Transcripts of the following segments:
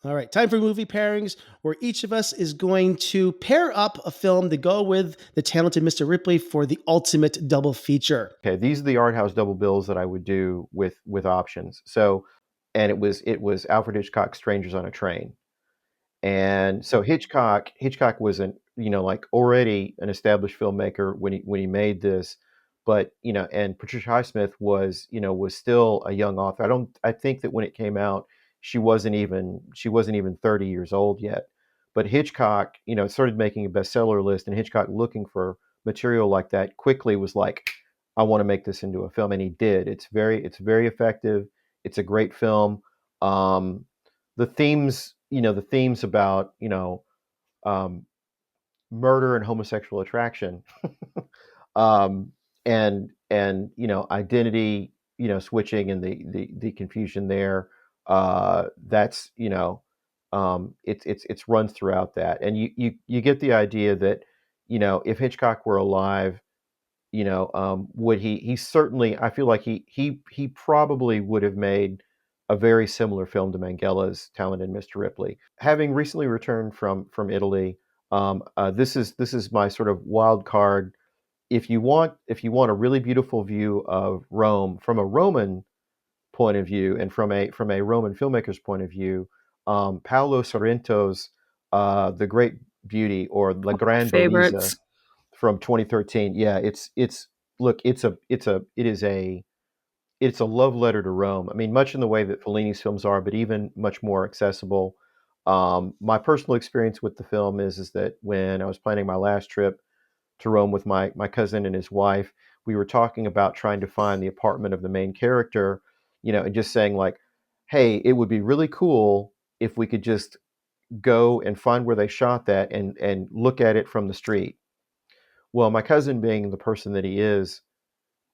All right, time for movie pairings, where each of us is going to pair up a film to go with the talented Mr. Ripley for the ultimate double feature. Okay, these are the art house double bills that I would do with options. So, and it was Alfred Hitchcock's Strangers on a Train. And so Hitchcock was an like already an established filmmaker when he made this, but and Patricia Highsmith was still a young author. I think that when it came out, she wasn't even 30 years old yet. But Hitchcock, started making a bestseller list, and Hitchcock, looking for material like that, quickly was like, I want to make this into a film, and he did. It's very effective. It's a great film. Um, the themes about um, murder and homosexual attraction, um, and identity, switching, and the confusion there. That's it's runs throughout that, and you get the idea that if Hitchcock were alive, would he certainly, I feel like he probably would have made a very similar film to Mangela's talented Mr. Ripley. Having recently returned from Italy, this is my sort of wild card. If you want a really beautiful view of Rome from a Roman point of view, and from a Roman filmmaker's point of view, Paolo Sorrento's The Great Beauty, or La Gran Bellezza, Favorites. from 2013. Yeah, it's look, it's a love letter to Rome. I mean, much in the way that Fellini's films are, but even much more accessible. My personal experience with the film is that when I was planning my last trip to Rome with my cousin and his wife, we were talking about trying to find the apartment of the main character, and just saying, like, hey, it would be really cool if we could just go and find where they shot that, and look at it from the street. Well, my cousin, being the person that he is,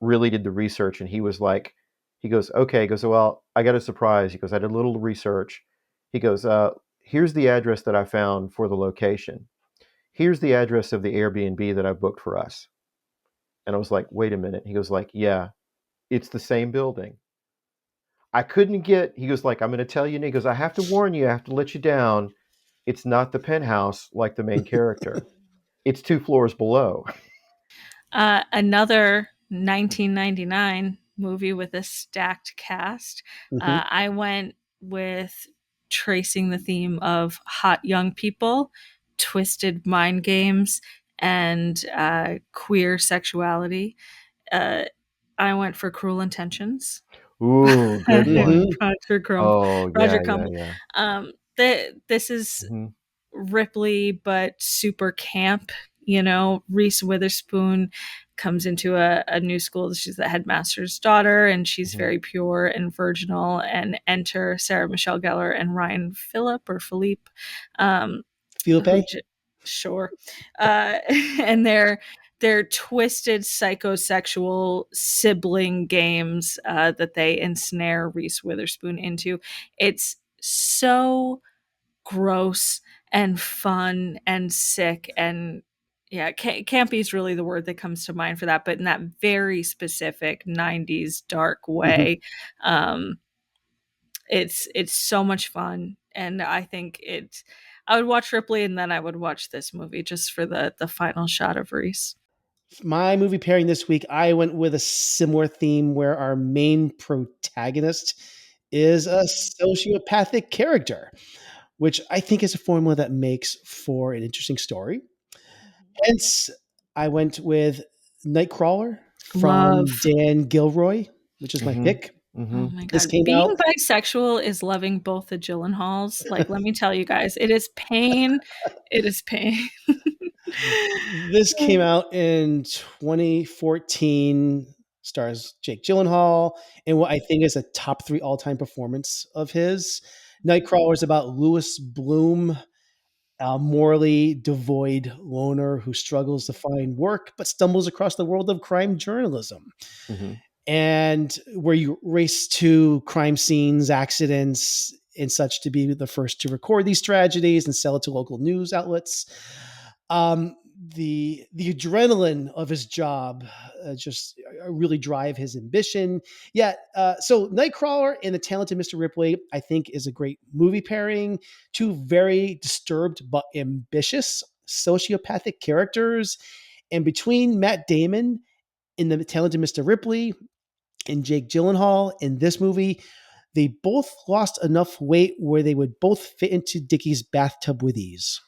really did the research, and he was like, he goes, okay, he goes, well, I got a surprise. He goes, I did a little research. He goes, here's the address that I found for the location. Here's the address of the Airbnb that I booked for us. And I was like, wait a minute. He goes, like, yeah, it's the same building. I couldn't get, he goes, like, I'm going to tell you, and he goes, I have to warn you, I have to let you down. It's not the penthouse like the main character. It's 2 floors below. Another 1999 movie with a stacked cast. Mhm. I went with tracing the theme of hot young people, twisted mind games, and queer sexuality. Uh, I went for Cruel Intentions. Ooh, good one. Mhm. Oh, Roger yeah, yeah, Crumble. yeah. This is Mhm. Ripley, but super camp. Reese Witherspoon comes into a new school. She's the headmaster's daughter, and she's Mhm. very pure and virginal. And enter Sarah Michelle Gellar and Ryan Philippe, um, who, Felipe? sure, uh, and their twisted psychosexual sibling games that they ensnare Reese Witherspoon into. It's so gross and fun and sick, and yeah, campy is really the word that comes to mind for that, but in that very specific 90s dark Mhm. way. um it's so much fun, and I think I would watch Ripley, and then I would watch this movie just for the final shot of Reese. My movie pairing this week, I went with a similar theme where our main protagonist is a sociopathic character, which I think is a formula that makes for an interesting story. Hence, I went with Nightcrawler Love. from Dan Gilroy, which is my Mhm. pick. Oh Mhm. my This god. came Being out bisexual is loving both the Gyllenhaals. Like, let me tell you guys, it is pain. It is pain. this came out in 2014, stars Jake Gyllenhaal, and what I think is a top 3 all-time performance of his. Nightcrawler is about Louis Bloom, a morally devoid loner who struggles to find work but stumbles across the world of crime journalism. Mhm. And where you race to crime scenes, accidents, and such to be the first to record these tragedies and sell it to local news outlets. Um, the adrenaline of his job just really drive his ambition. Yeah. So Nightcrawler and the talented Mr. Ripley, I think, is a great movie pairing. Two very disturbed but ambitious sociopathic characters, and between Matt Damon in the talented Mr. Ripley and Jake Gyllenhaal in this movie, they both lost enough weight where they would both fit into Dickie's bathtub with ease.